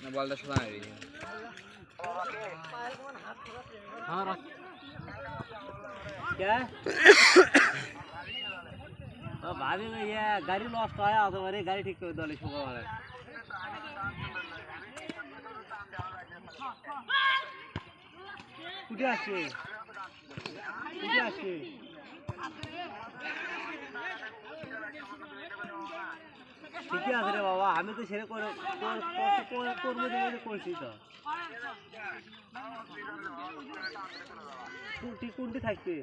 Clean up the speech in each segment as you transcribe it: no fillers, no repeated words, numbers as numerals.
না বলটা শোনা যাবে क्या तो भाभी भैया गाड़ी लॉस्ट आया तो मेरी गाड़ी ठीक कर दो लिखो वाले कुछ आशी ठीक है अरे बाबा हमें तो शेरे कोर में कोशिश तो कुंटी থাকবে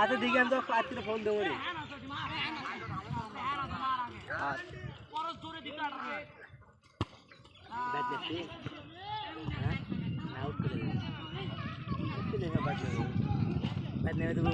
আচ্ছা দেখি আমি তো কাটতে ফোন দেবো রে পরশ জোরে দিতে আটরে ব্যাট দেখি হ্যাঁ আউট করে দিই ব্যাট নেবে দেবো